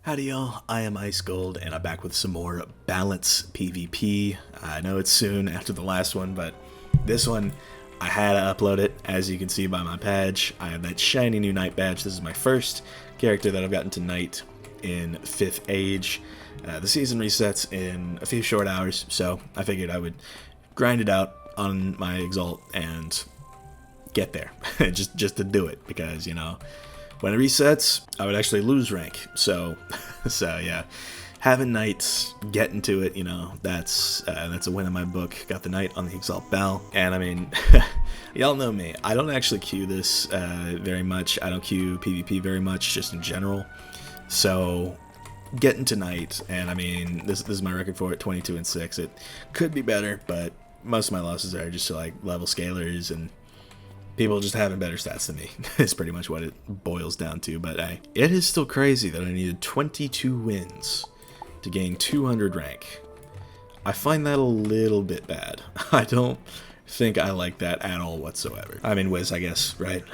Howdy y'all, I am Ice Gold and I'm back with some more Balance PvP. I know it's soon after the last one, but this one I had to upload it. As you can see by my badge, I have that shiny new Knight badge. This is my first character that I've gotten to Knight in 5th Age. The season resets in a few short hours, so I figured I would grind it out on my Exalt and get there, just to do it, because, you know, when it resets, I would actually lose rank. So yeah, having Knights, getting to it, you know, that's a win in my book. Got the Knight on the Exalt Bell, and I mean, y'all know me. I don't actually queue this very much. I don't queue PvP very much, just in general. So getting to Knight, and I mean, this is my record for it, 22-6. It could be better, but most of my losses are just to like level scalers and people just having better stats than me. It's pretty much what it boils down to. But hey, it is still crazy that I needed 22 wins to gain 200 rank. I find that a little bit bad. I don't think I like that at all whatsoever. I mean, Wiz, I guess, right?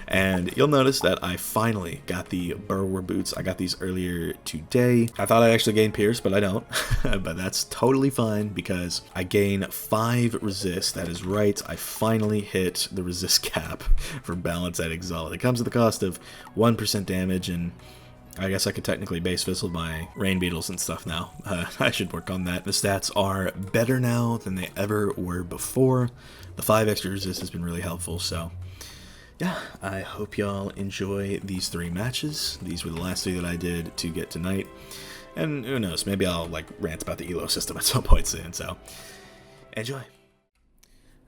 And you'll notice that I finally got the Burrower boots. I got these earlier today. I thought I actually gained Pierce, but I don't. But that's totally fine because I gain 5 resist. That is right. I finally hit the resist cap for Balance at Exalt. It comes at the cost of 1% damage, and I guess I could technically base fizzle my rain beetles and stuff now. I should work on that. The stats are better now than they ever were before. The 5 extra resist has been really helpful, so yeah, I hope y'all enjoy these 3 matches. These were the last 3 that I did to get to Knight, and who knows, maybe I'll like rant about the elo system at some point soon, so enjoy.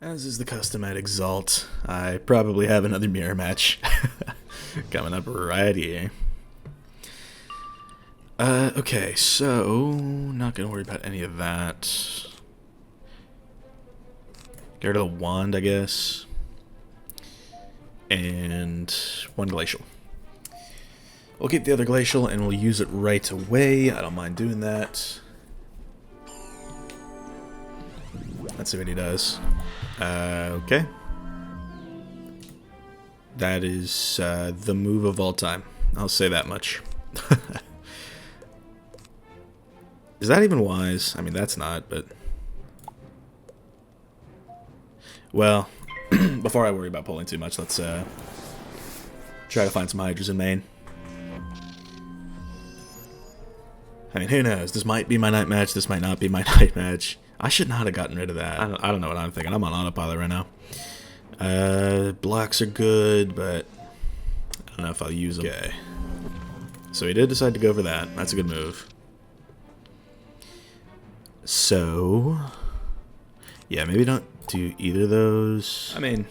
As is the custom at Exalt, I probably have another mirror match coming up right here. Okay, so not gonna worry about any of that. Get rid of the wand, I guess. And 1 glacial. We'll keep the other glacial and we'll use it right away. I don't mind doing that. Let's see what he does. Okay. That is the move of all time. I'll say that much. Is that even wise? I mean, that's not, but... Well, before I worry about pulling too much, let's try to find some Hydras in main. I mean, who knows? This might be my Knight match, this might not be my Knight match. I should not have gotten rid of that. I don't know what I'm thinking. I'm on autopilot right now. Blocks are good, but I don't know if I'll use them. Okay. So he did decide to go for that. That's a good move. So, yeah, maybe don't do either of those. I mean,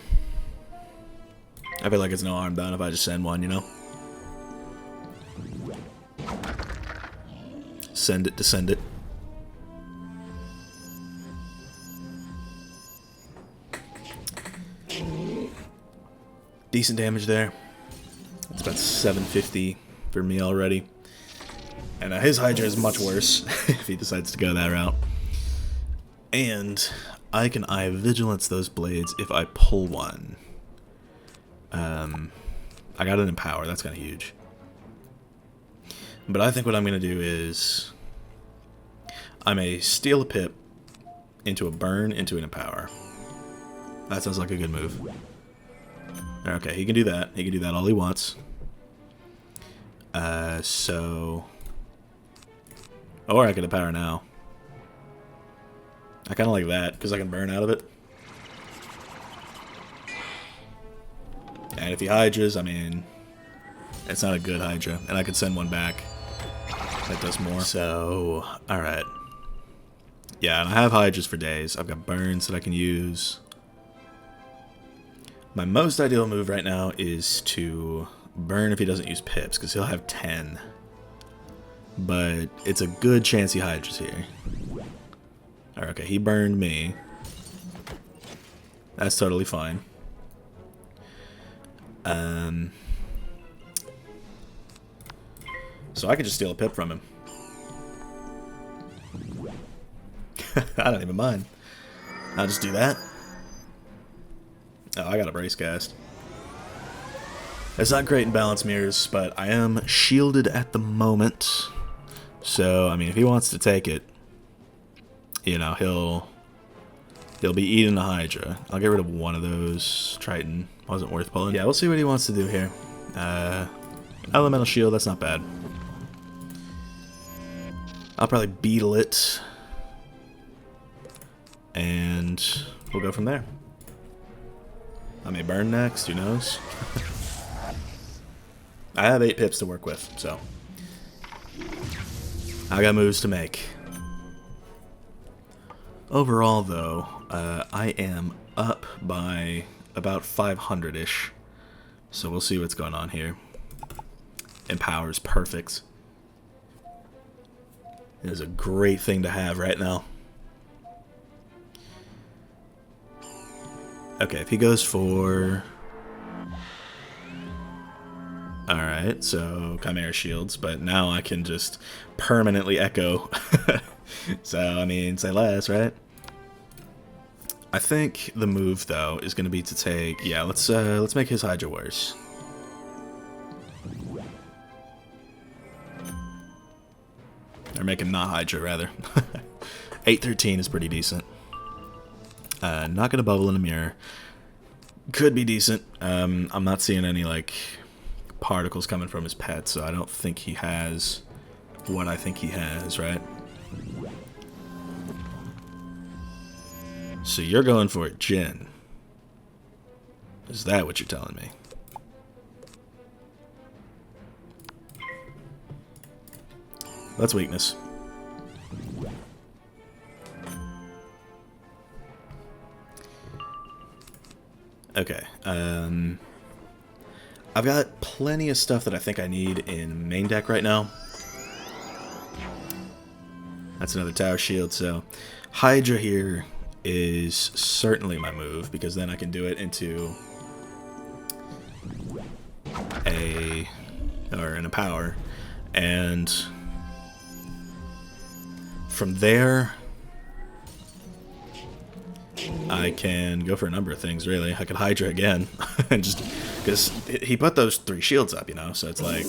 I feel like it's no harm done if I just send one, you know? Send it to send it. Decent damage there. It's about 750 for me already. And his Hydra is much worse if he decides to go that route. And I can Eye of Vigilance those blades if I pull one. I got an Empower, that's kind of huge. But I think what I'm going to do is I may steal a Pip into a Burn into an Empower. That sounds like a good move. Okay, he can do that. He can do that all he wants. So... Or I could Empower now. I kind of like that, because I can burn out of it. And if he Hydras, I mean, it's not a good Hydra. And I could send one back. That does more. So, alright. Yeah, and I have Hydras for days. I've got burns that I can use. My most ideal move right now is to burn if he doesn't use pips, because he'll have 10. But it's a good chance he Hydras here. Okay, he burned me. That's totally fine. So I could just steal a Pip from him. I don't even mind. I'll just do that. Oh, I got a brace cast. It's not great in balance mirrors, but I am shielded at the moment. So, I mean, if he wants to take it, you know, he'll be eating a Hydra. I'll get rid of one of those. Triton wasn't worth pulling. Yeah, we'll see what he wants to do here. Elemental shield, that's not bad. I'll probably beetle it. And we'll go from there. I may burn next, who knows? I have 8 pips to work with, so I got moves to make. Overall, though, I am up by about 500-ish, so we'll see what's going on here. Empower's perfect. It is a great thing to have right now. Okay, if he goes for... Alright, so Chimera Shields, but now I can just permanently echo. So, I mean, say less, right? I think the move, though, is going to be to take... Yeah, let's make his Hydra worse. Or make him not Hydra, rather. 813 is pretty decent. Not going to bubble in a mirror. Could be decent. I'm not seeing any, like, particles coming from his pet, so I don't think he has what I think he has, right? So you're going for it, Jin. Is that what you're telling me? That's weakness. Okay, I've got plenty of stuff that I think I need in main deck right now. That's another tower shield, so Hydra here is certainly my move, because then I can do it into an empower, and from there I can go for a number of things, really. I could Hydra again, and just because he put those 3 shields up, you know, so it's like,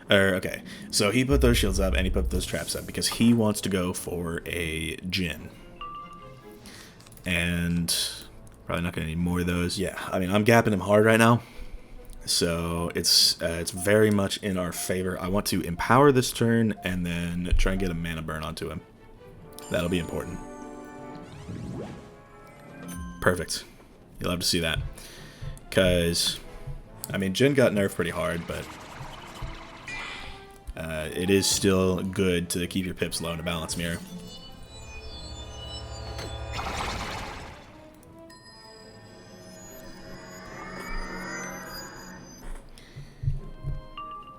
okay, so he put those shields up and he put those traps up because he wants to go for a Jin. And probably not going to need more of those. Yeah, I mean, I'm gapping him hard right now, so it's very much in our favor. I want to empower this turn and then try and get a mana burn onto him. That'll be important. Perfect. You'll have to see that. Because, I mean, Jin got nerfed pretty hard, but it is still good to keep your pips low in a balance mirror.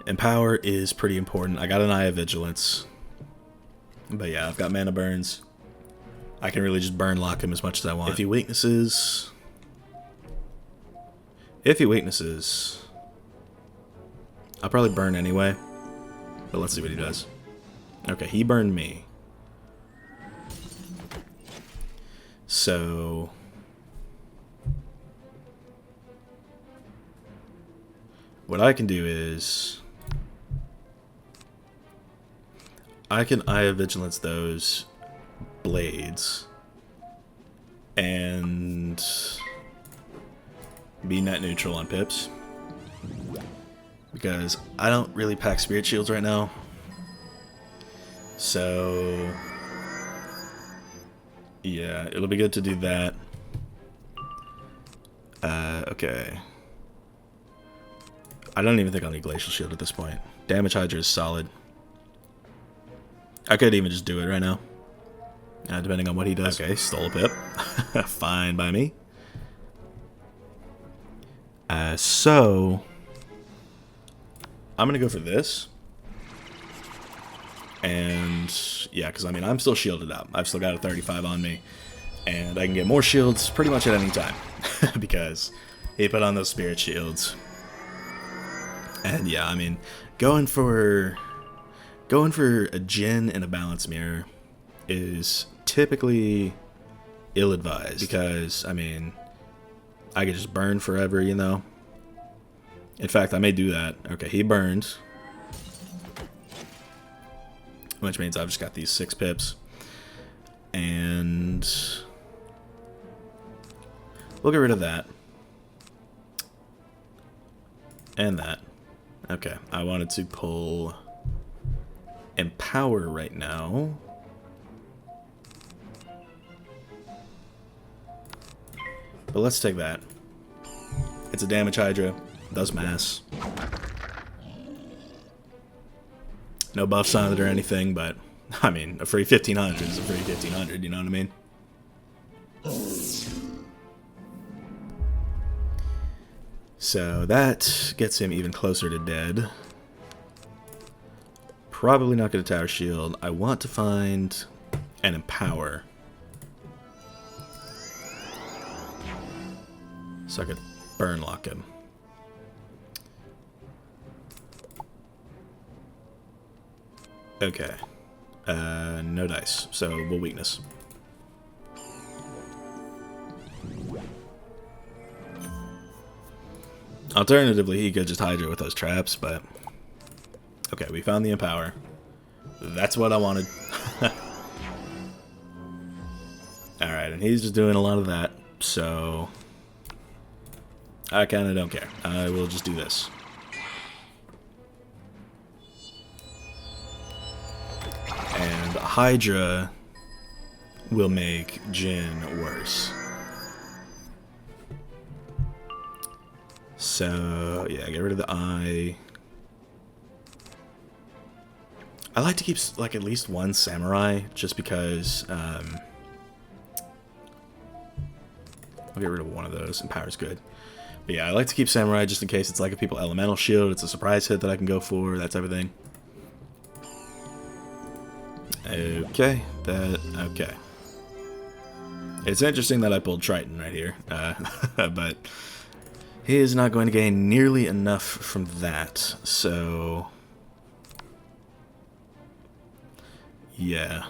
Empower is pretty important. I got an Eye of Vigilance. But yeah, I've got mana burns. I can really just burn lock him as much as I want. If he weaknesses... I'll probably burn anyway. But let's see what he does. Okay, he burned me. So... what I can do is... I can Eye of Vigilance those blades and be net neutral on pips, because I don't really pack Spirit Shields right now. So yeah, it'll be good to do that. Okay. I don't even think I'll need Glacial Shield at this point. Damage Hydra is solid. I could even just do it right now. Depending on what he does. Okay, stole a pip. Fine by me. So I'm going to go for this. And yeah, because I mean, I'm still shielded up. I've still got a 35 on me. And I can get more shields pretty much at any time. Because he put on those Spirit Shields. And yeah, I mean, going for a Jin in a balance mirror is typically ill-advised, because I mean, I could just burn forever, you know, In fact, I may do that. Okay, he burned. Which means I've just got these 6 pips. And we'll get rid of that. And that. Okay, I wanted to pull Empower right now. But let's take that. It's a damage Hydra. Does mass. No buffs on it or anything, but I mean, a free 1500 is a free 1500, you know what I mean? So that gets him even closer to dead. Probably not going to Tower Shield. I want to find an Empower. So I could burn lock him. Okay. No dice, so we'll weakness. Alternatively, he could just Hydra with those traps, but... Okay, we found the Empower. That's what I wanted. Alright, and he's just doing a lot of that, so... I kinda don't care. I will just do this. And Hydra will make Jin worse. So, yeah, get rid of the eye. I like to keep, like, at least one samurai, just because, I'll get rid of one of those. Empower's good. But yeah, I like to keep samurai just in case it's like if people elemental shield, it's a surprise hit that I can go for, that type of thing. Okay, okay. It's interesting that I pulled Triton right here, but he is not going to gain nearly enough from that, so... Yeah.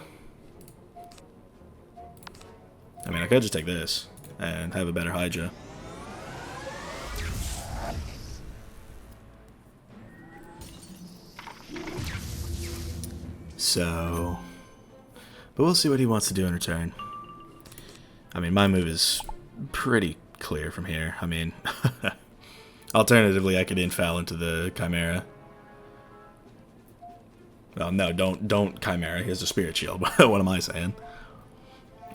I mean, I could just take this and have a better Hydra. So... But we'll see what he wants to do in return. I mean, my move is pretty clear from here. I mean, alternatively, I could infoul into the Chimera. Well, no, don't Chimera. He has a Spirit Shield. What am I saying?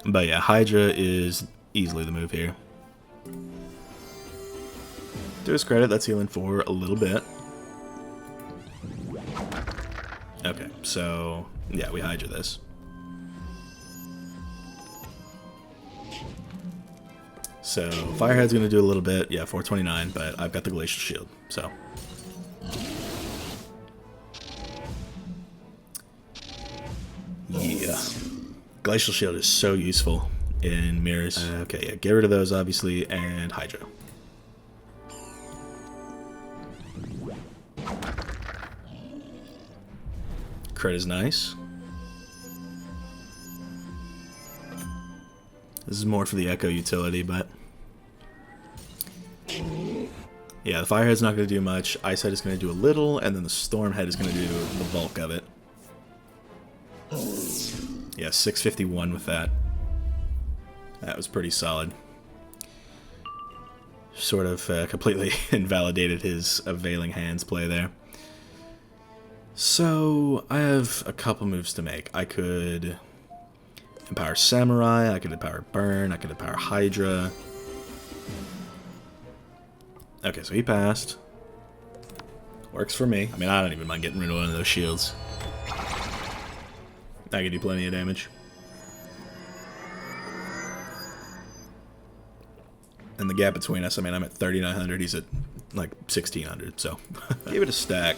But yeah, Hydra is easily the move here. To his credit, that's healing for a little bit. Okay, so yeah, we Hydra this. So Firehead's gonna do a little bit, yeah, 429, but I've got the Glacial Shield, so. Yeah. Glacial Shield is so useful in mirrors. Okay, yeah, get rid of those, obviously, and Hydra. Crit is nice. This is more for the Echo utility, but... Yeah, the Firehead's not going to do much, Icehead is going to do a little, and then the Stormhead is going to do the bulk of it. Yeah, 651 with that. That was pretty solid. Sort of completely invalidated his Availing Hands play there. So, I have a couple moves to make. I could empower Samurai, I could empower Burn, I could empower Hydra. Okay, so he passed. Works for me. I mean, I don't even mind getting rid of one of those shields. I can do plenty of damage. And the gap between us, I mean, I'm at 3,900, he's at like 1,600, so give it a stack.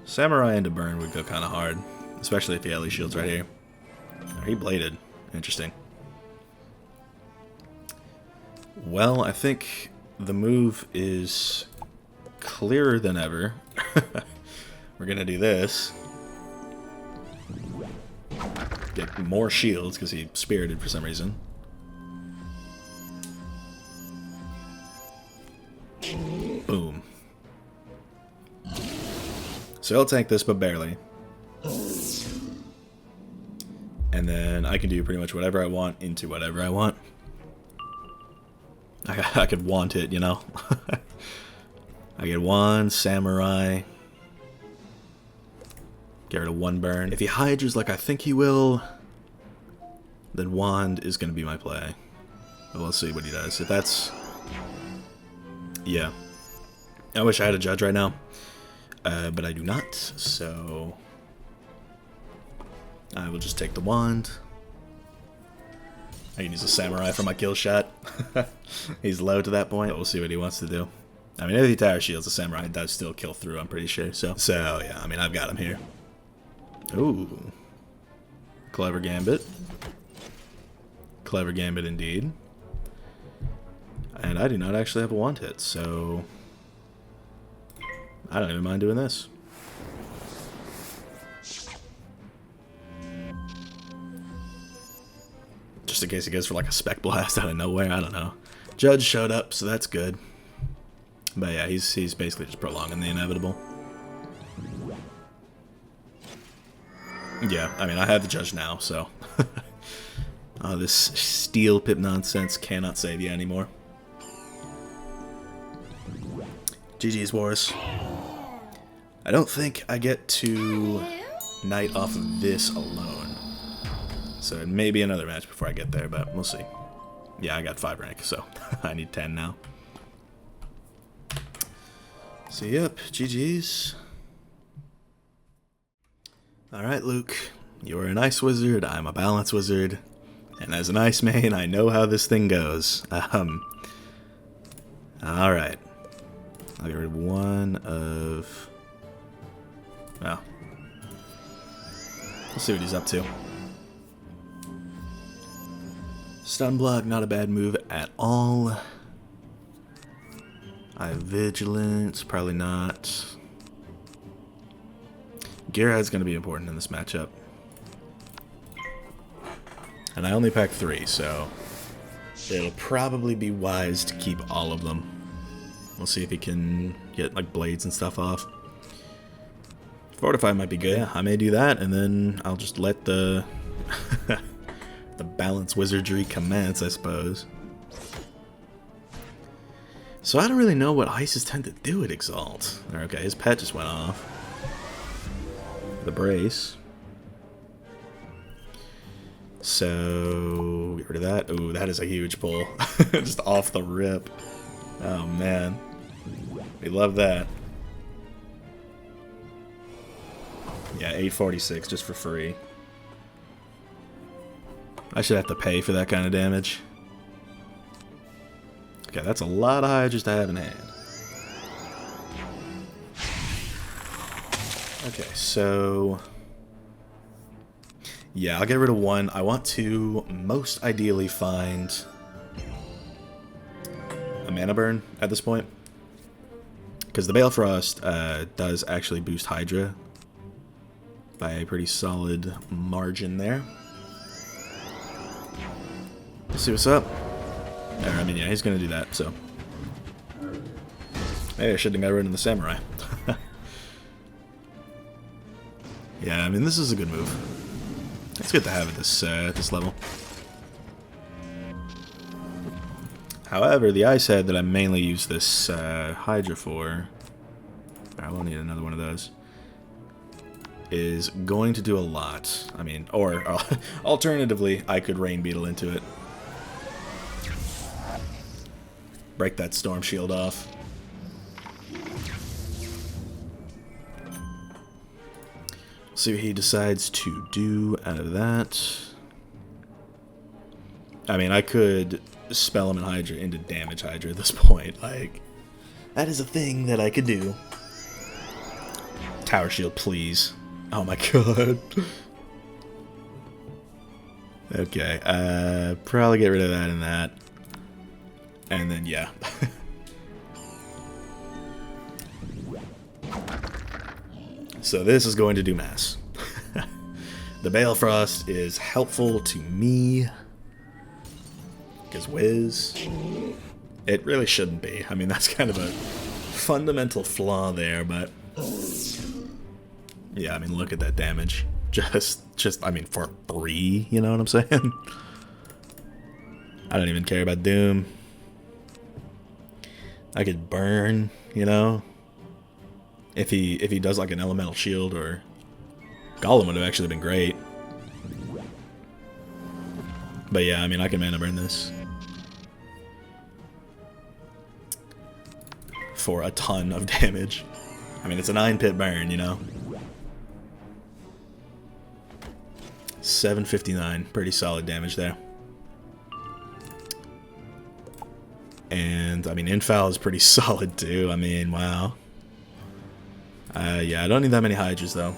Samurai into Burn would go kind of hard, especially if he had these shields right here. Oh, he bladed. Interesting. Well, I think the move is clearer than ever. We're gonna do this. Get more shields because he spirited for some reason. So he'll tank this, but barely. And then I can do pretty much whatever I want into whatever I want. I could want it, you know? I get one Samurai. Get rid of one burn. If he Hydras like I think he will, then Wand is going to be my play. But we'll see what he does. If that's... Yeah. I wish I had a Judge right now. But I do not, so... I will just take the Wand. I can use a Samurai for my kill shot. He's low to that point. We'll see what he wants to do. I mean, if he Tower Shields, the Samurai does still kill through, I'm pretty sure. So yeah, I mean, I've got him here. Ooh. Clever Gambit. Clever Gambit indeed. And I do not actually have a Wand hit, so... I don't even mind doing this. Just in case he goes for like a Spec Blast out of nowhere, I don't know. Judge showed up, so that's good. But yeah, he's basically just prolonging the inevitable. Yeah, I mean, I have the Judge now, so... this Steel Pip nonsense cannot save you anymore. GG's, Wars. I don't think I get to Knight off of this alone. So it may be another match before I get there, but we'll see. Yeah, I got 5 rank, so I need 10 now. So yep, GG's. Alright, Luke. You're an Ice Wizard, I'm a Balance Wizard. And as an Ice main, I know how this thing goes. Alright. I'll get rid of one of... Oh. We'll see what he's up to. Stun block, not a bad move at all. I have Vigilance, probably not. Gearhead's going to be important in this matchup. And I only pack 3, so it'll probably be wise to keep all of them. We'll see if he can get like blades and stuff off. Fortify might be good. Yeah, I may do that, and then I'll just let the the balance wizardry commence, I suppose. So I don't really know what ices tend to do at Exalt. Okay, his pet just went off. The brace. So get rid of that. Ooh, that is a huge pull. Just off the rip. Oh man. We love that. Yeah, 846 just for free. I should have to pay for that kind of damage. Okay, that's a lot of Hydras to have in hand. Okay, so... yeah, I'll get rid of one. I want to most ideally find a mana burn at this point. Because the Balefrost does actually boost Hydra by a pretty solid margin there. Let's see what's up. I mean, yeah, he's going to do that, so. Hey, I shouldn't have got rid of the Samurai. Yeah, I mean, this is a good move. It's good to have at this level. However, the Ice Head that I mainly use this Hydra for, I will need another one of those, is going to do a lot. I mean, or alternatively, I could Rain Beetle into it. Break that Storm Shield off. See what he decides to do out of that. I mean, I could spell him and Hydra into damage Hydra at this point. Like, that is a thing that I could do. Tower Shield, please. Oh my god. Okay, probably get rid of that and that. And then, yeah. So this is going to do mass. The Balefrost is helpful to me. Because Wiz, it really shouldn't be. I mean, that's kind of a fundamental flaw there, but Yeah, I mean, look at that damage. Just, I mean, for free, you know what I'm saying? I don't even care about Doom. I could burn, you know? If he does like an elemental shield, or Golem would have actually been great. But yeah, I mean, I can mana burn this for a ton of damage. I mean, it's a 9-pit burn, you know? 759, pretty solid damage there. And, I mean, Infal is pretty solid too. I mean, wow. Yeah, I don't need that many Hydras though.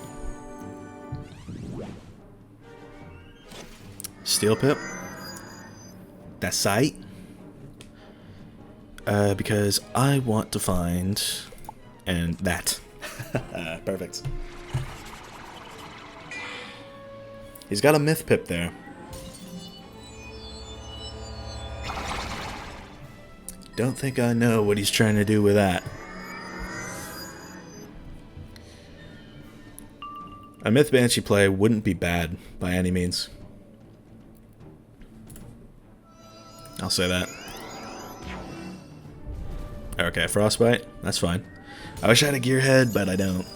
Steel Pip. That's sight. Because I want to find... And that. Perfect. He's got a Myth Pip there. Don't think I know what he's trying to do with that. A Myth Banshee play wouldn't be bad by any means. I'll say that. Okay, Frostbite. That's fine. I wish I had a Gearhead, but I don't.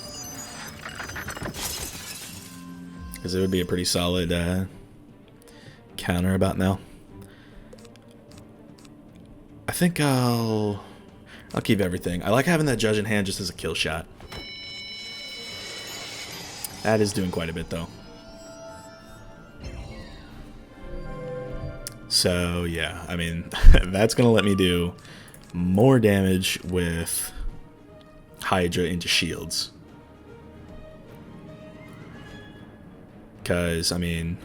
Because it would be a pretty solid counter about now. I think I'll keep everything. I like having that Judge in hand just as a kill shot. That is doing quite a bit though. So yeah, I mean, that's gonna let me do more damage with Hydra into shields. Because, I mean,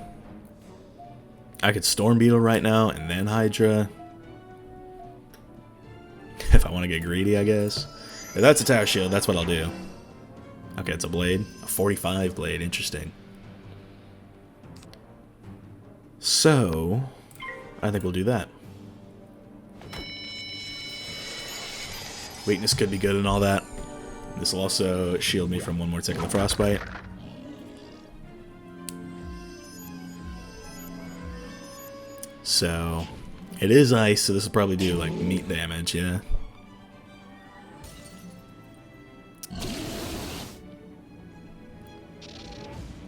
I could Storm Beetle right now and then Hydra. If I want to get greedy, I guess. If that's a Tower Shield, that's what I'll do. Okay, it's a blade. A 45 blade. Interesting. So, I think we'll do that. Weakness could be good and all that. This will also shield me from one more tick of the Frostbite. So, it is ice, so this will probably do like meat damage, yeah.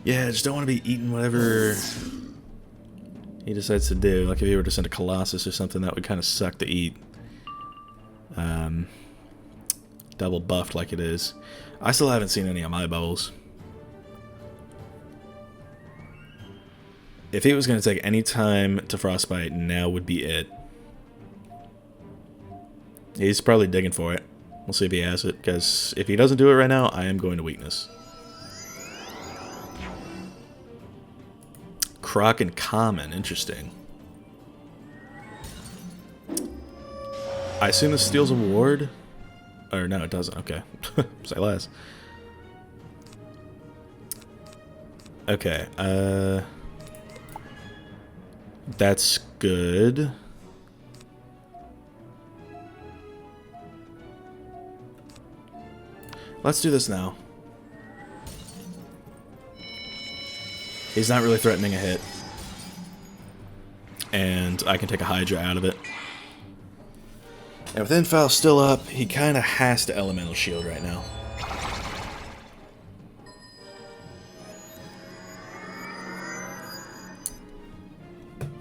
Yeah, I just don't want to be eating whatever he decides to do. Like if he were to send a Colossus or something, that would kind of suck to eat. Double buffed like it is. I still haven't seen any of my bubbles. If he was going to take any time to Frostbite, now would be it. He's probably digging for it. We'll see if he has it, because if he doesn't do it right now, I am going to weakness. Croc and Common, interesting. I assume this steals a ward? Or no, it doesn't. Okay. Say less. Okay, that's good. Let's do this now. He's not really threatening a hit. And I can take a Hydra out of it. And with Infal still up, he kind of has to Elemental Shield right now.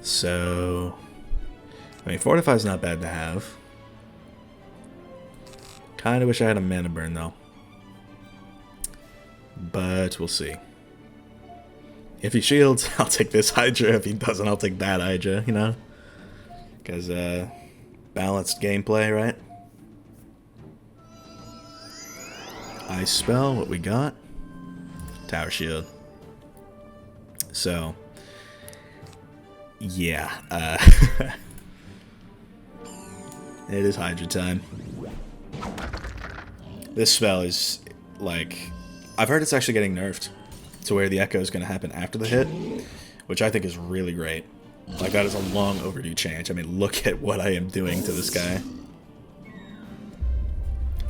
So, I mean, Fortify is not bad to have. Kind of wish I had a mana burn though. But we'll see. If he shields, I'll take this Hydra. If he doesn't, I'll take that Hydra, you know? Because, balanced gameplay, right? Ice Spell, what we got? Tower Shield. So, yeah. It is Hydra time. This spell is, like... I've heard it's actually getting nerfed to where the echo is going to happen after the hit, which I think is really great. Like, that is a long overdue change. I mean, look at what I am doing to this guy.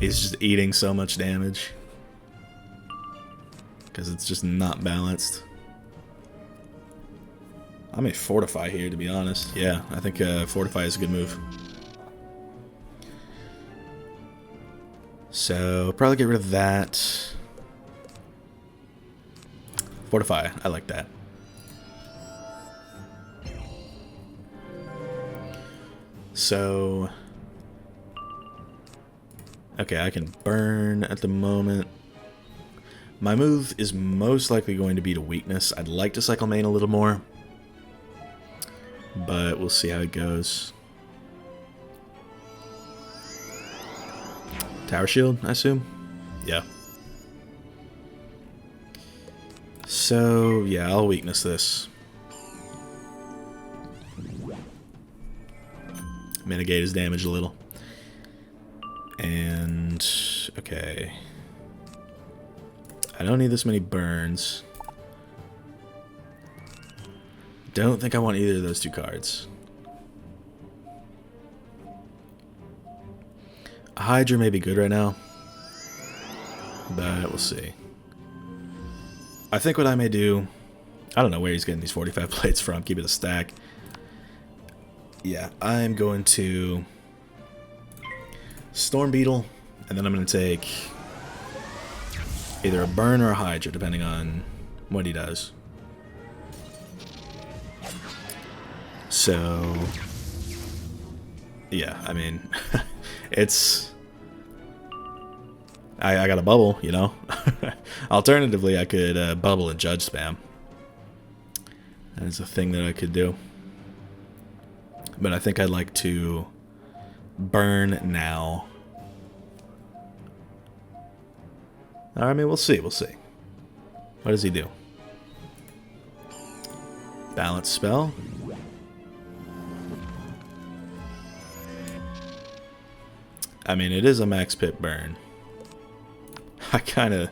He's just eating so much damage. because it's just not balanced. I may fortify here, to be honest. Yeah, I think fortify is a good move. So probably get rid of that. Fortify, I like that. So, okay, I can burn at the moment. My move is most likely going to be to weakness. I'd like to cycle main a little more, but we'll see how it goes. Tower shield, I assume? Yeah. So, yeah, I'll weakness this. Mitigate his damage a little. And, okay. I don't need this many burns. Don't think I want either of those two cards. A Hydra may be good right now, but we'll see. I think what I may do, I don't know where he's getting these 45 plates from, keep it a stack. Yeah, I'm going to Storm Beetle, and then I'm going to take either a burn or a Hydra, depending on what he does. So, yeah, I mean, it's... I got a bubble, you know? Alternatively, I could bubble and judge spam. That is a thing that I could do. But I think I'd like to burn now. I mean, we'll see, we'll see. What does he do? Balance spell. I mean, it is a max pit burn. I kind of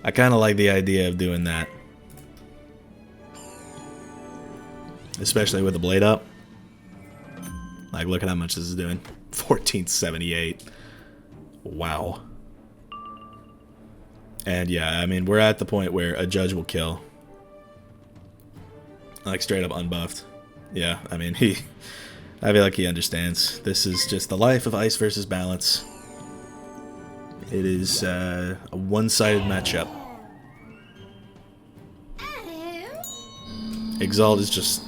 like the idea of doing that. Especially with the blade up. Like, look at how much this is doing. 1478. Wow. And yeah, I mean, we're at the point where a judge will kill. Like, straight up unbuffed. Yeah, I mean, I feel like he understands. This is just the life of ice versus balance. It is a one-sided matchup. Exalt is just...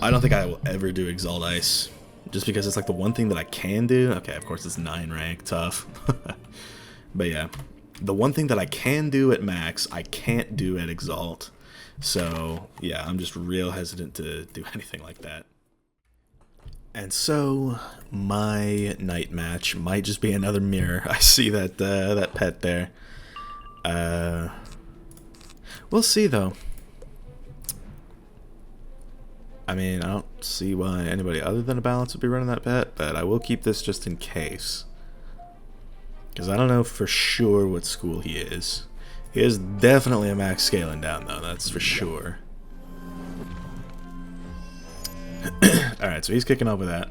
I don't think I will ever do Exalt Ice. Just because it's like the one thing that I can do. Okay, of course it's 9 rank, tough. But yeah, the one thing that I can do at max, I can't do at Exalt. So yeah, I'm just real hesitant to do anything like that. And so, my night match might just be another mirror. I see that that pet there. We'll see though. I mean, I don't see why anybody other than a balance would be running that pet, but I will keep this just in case. Because I don't know for sure what school he is. He is definitely a max scaling down though, that's for sure. Alright, so he's kicking off with that.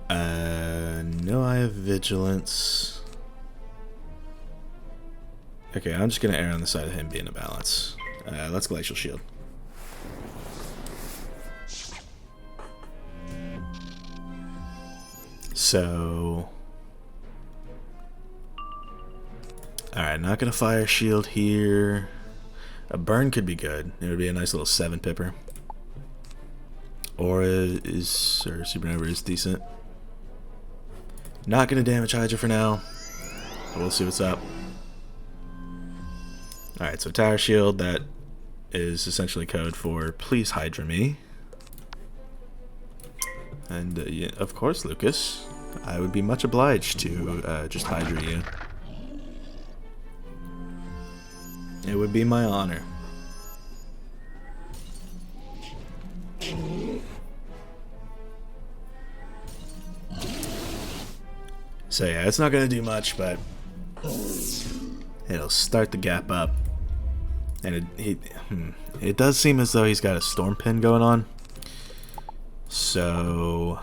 No, I have vigilance. Okay, I'm just gonna err on the side of him being a balance. Let's Glacial Shield. So... Alright, not gonna Fire Shield here. A burn could be good. It would be a nice little 7-pipper. Aura is, or Supernova is decent. Not gonna damage Hydra for now. But we'll see what's up. Alright, so Tower Shield, that is essentially code for please Hydra me. And yeah, of course, Lucas. I would be much obliged to just Hydra you. It would be my honor. So yeah, it's not going to do much, but it'll start the gap up. And it does seem as though he's got a Storm Pin going on. So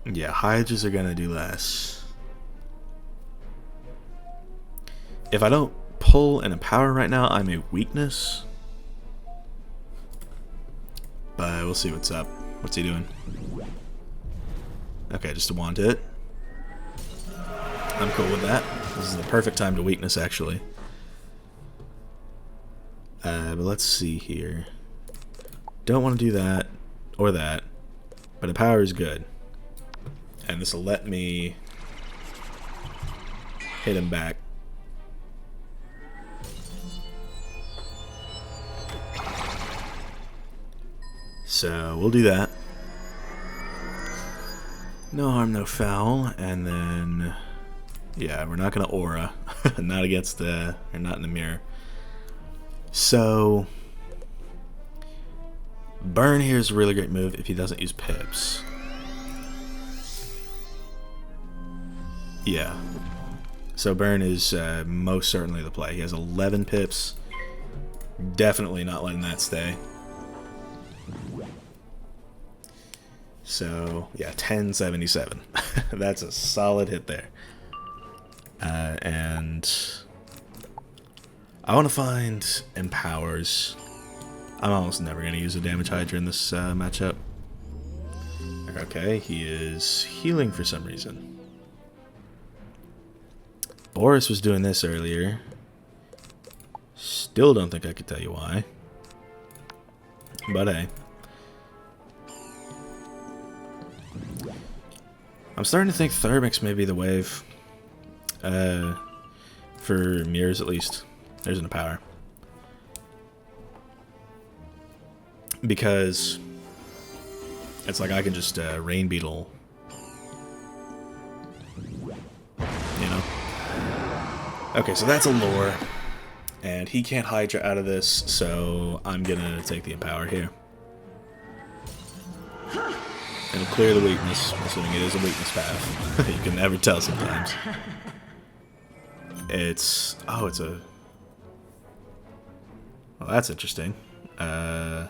yeah, Hydras are going to do less. If I don't pull and empower right now, I'm a weakness. But we'll see what's up. What's he doing? Okay, just a wand hit. I'm cool with that. This is the perfect time to weakness, actually. But let's see here. Don't want to do that or that, but empower is good. And this will let me hit him back. So we'll do that. No harm, no foul. And then, yeah, we're not gonna aura, not against the, or not in the mirror. So burn here is a really great move if he doesn't use pips. Yeah. So burn is most certainly the play. He has 11 pips. Definitely not letting that stay. So, yeah, 1077. That's a solid hit there. And I want to find empowers. I'm almost never going to use a damage Hydra in this matchup. Okay, he is healing for some reason. Boris was doing this earlier. Still don't think I could tell you why. But hey. I'm starting to think Thermix may be the wave. For mirrors at least. There's an power. Because it's like I can just Rain Beetle. You know? Okay, so that's a lore. And he can't Hydra out of this, so I'm gonna take the Empower here. It'll clear the weakness, assuming it is a weakness path. You can never tell sometimes. It's... oh, it's a... well, that's interesting. I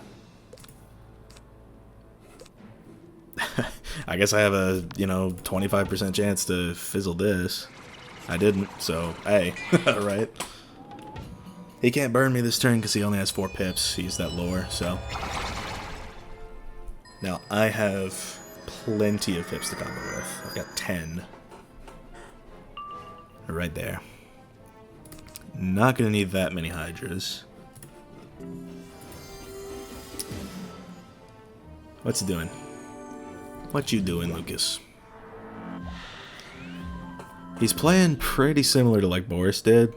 guess I have a, 25% chance to fizzle this. I didn't, so, hey. Right? He can't burn me this turn because he only has 4 pips. He used that lore, so... now, I have plenty of pips to combo with. I've got 10. Right there. Not going to need that many Hydras. What's he doing? What you doing, Lucas? He's playing pretty similar to like Boris did.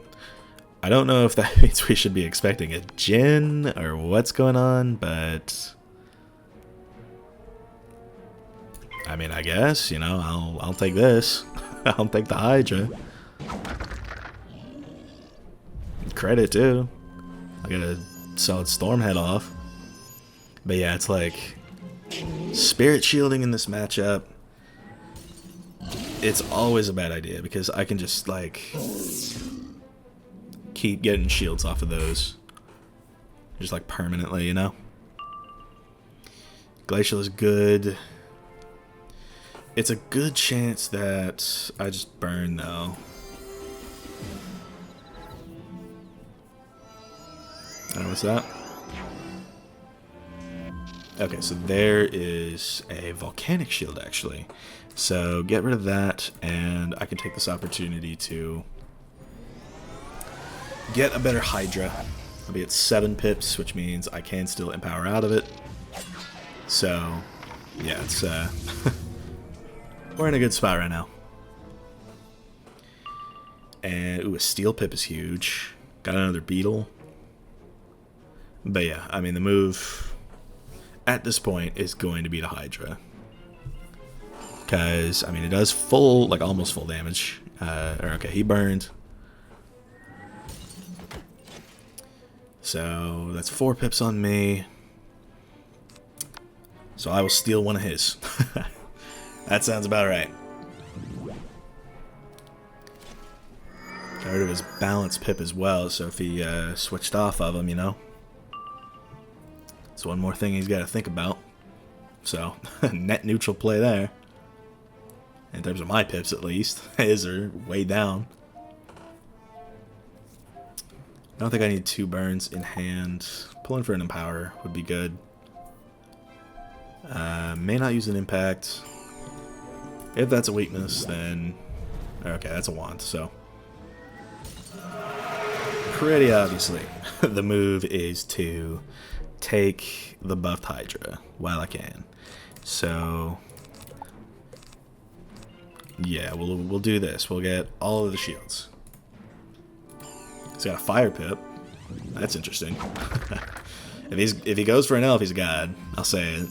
I don't know if that means we should be expecting a Jin or what's going on, but... I mean, I guess, I'll take this. I'll take the Hydra. Credit, too. I got a solid Stormhead off. But yeah, it's like... Spirit shielding in this matchup... it's always a bad idea, because I can just, like... keep getting shields off of those. Just, like, permanently, Glacial is good... it's a good chance that I just burn, though. Oh, what's that? Okay, so there is a volcanic shield, actually. So get rid of that, and I can take this opportunity to get a better Hydra. I'll be at 7 pips, which means I can still empower out of it. So, yeah, it's... we're in a good spot right now. And, ooh, a steel pip is huge. Got another beetle. But yeah, I mean, the move at this point is going to be the Hydra. Because, I mean, it does full, like almost full damage. Okay, he burned. So, that's 4 pips on me. So I will steal one of his. That sounds about right. Got rid of his balance pip as well, so if he switched off of him, it's one more thing he's got to think about. So, net neutral play there. In terms of my pips, at least. His are way down. don't think I need 2 burns in hand. Pulling for an Empower would be good. May not use an Impact. If that's a weakness, then... Okay, that's a wand, so... Pretty obviously, the move is to take the buffed Hydra while I can. So... Yeah, we'll do this. We'll get all of the shields. He's got a Fire Pip. That's interesting. If he goes for an elf, he's a god. I'll say it.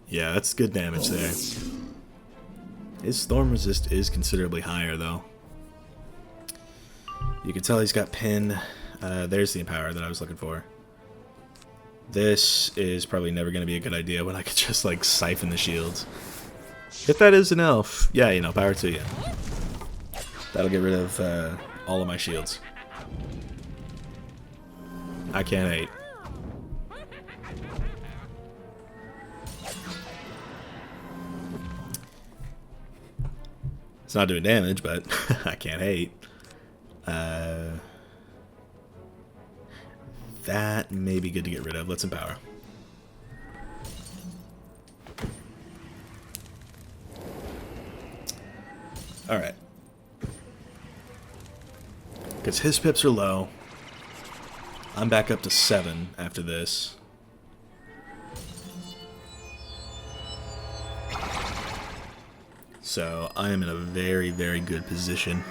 Yeah, that's good damage there. His Storm Resist is considerably higher, though. You can tell he's got Pin. There's the Empower that I was looking for. This is probably never going to be a good idea when I could just, like, siphon the shields. If that is an elf, yeah, you know, power to you. That'll get rid of all of my shields. I can't hate. It's not doing damage, but I can't hate. That may be good to get rid of. Let's Empower. Alright. Because his pips are low. I'm back up to 7 after this. So I am in a very, very good position.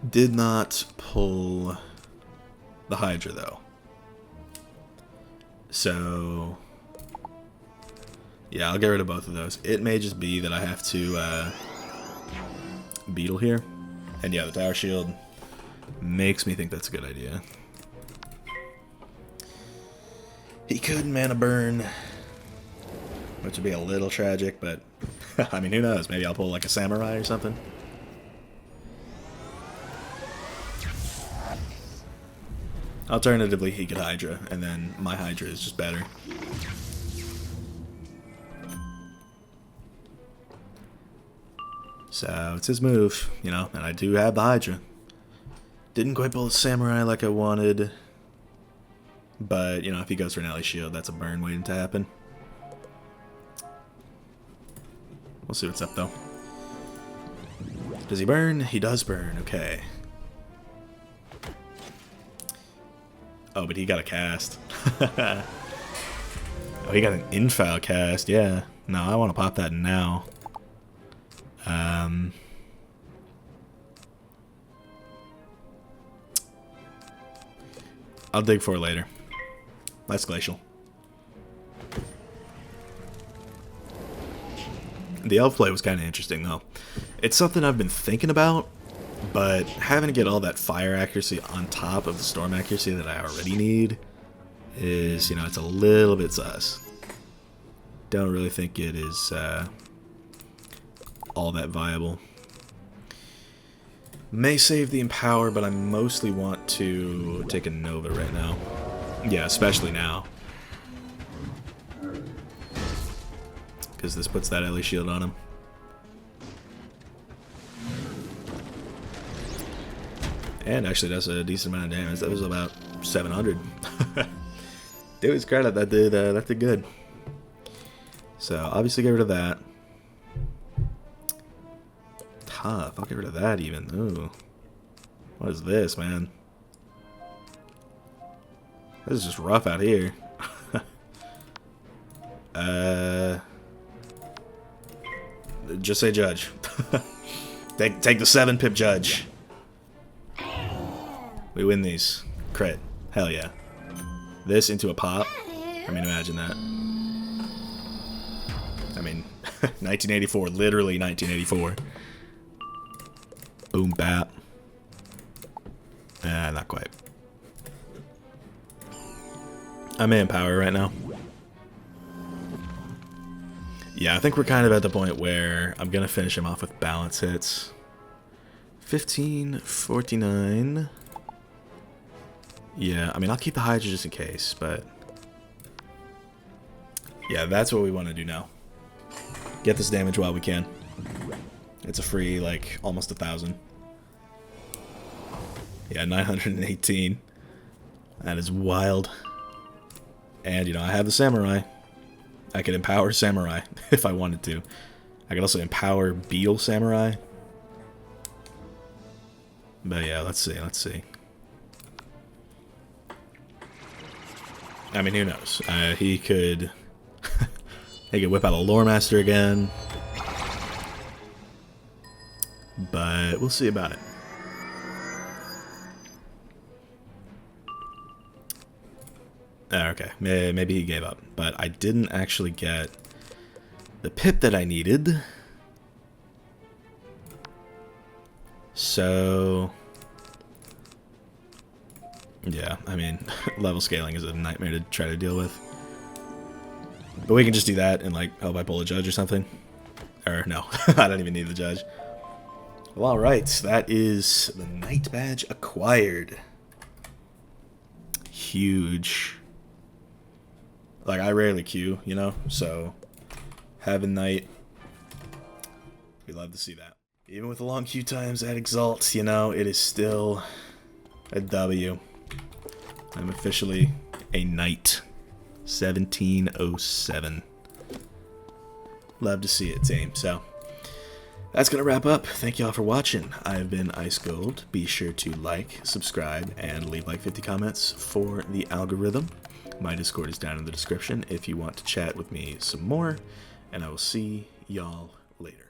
Did not pull the Hydra though. So yeah, I'll get rid of both of those. It may just be that I have to Beetle here. And yeah, the Tower Shield makes me think that's a good idea. He could mana burn, which would be a little tragic, but I mean, who knows? Maybe I'll pull like a Samurai or something. Alternatively, he could Hydra, and then my Hydra is just better. So, it's his move, you know, and I do have the Hydra. Didn't quite pull a Samurai like I wanted, but, you know, if he goes for an Ellie Shield, that's a burn waiting to happen. We'll see what's up, though. Does he burn? He does burn, okay. Oh, but he got a cast. Oh, he got an infile cast, yeah. No, I want to pop that now. I'll dig for it later. That's Glacial. The elf play was kind of interesting, though. It's something I've been thinking about, but having to get all that fire accuracy on top of the storm accuracy that I already need is, you know, it's a little bit sus. Don't really think it is all that viable. May save the Empower, but I mostly want to take a Nova right now. Yeah, especially now. Because this puts that Ellie Shield on him. And actually does a decent amount of damage. That was about 700. Dude, his credit, that did good. So, obviously get rid of that. Tough, I'll get rid of that even. Ooh. What is this, man? This is just rough out here. Just say Judge. Take the 7-pip Judge. We win these. Crit. Hell yeah. This into a pop. I mean, imagine that. I mean, 1984. Literally 1984. Boom, bap. Not quite. I'm in power right now. Yeah, I think we're kind of at the point where I'm going to finish him off with balance hits. 1549. Yeah, I mean, I'll keep the Hydra just in case, but Yeah, that's what we want to do now. Get this damage while we can. It's a free, like, almost 1,000. Yeah, 918. That is wild. And, you know, I have the samurai. I could empower samurai if I wanted to. I could also empower Beetle samurai. But yeah, let's see, let's see. I mean, who knows? He could whip out a Lore Master again. But we'll see about it. Okay, maybe he gave up. But I didn't actually get the pip that I needed. So, yeah, I mean, level scaling is a nightmare to try to deal with. But we can just do that and, like, hope I pull a judge or something. Or, no, I don't even need the judge. Well, alright, that is the Knight Badge acquired. Huge. Like, I rarely queue, you know, so having Knight, we love to see that. Even with the long queue times at Exalt, you know, it is still a W. I'm officially a Knight. 1707. Love to see it, team. So, that's going to wrap up. Thank you all for watching. I've been Ice Gold. Be sure to like, subscribe, and leave like 50 comments for the algorithm. My Discord is down in the description if you want to chat with me some more. And I will see y'all later.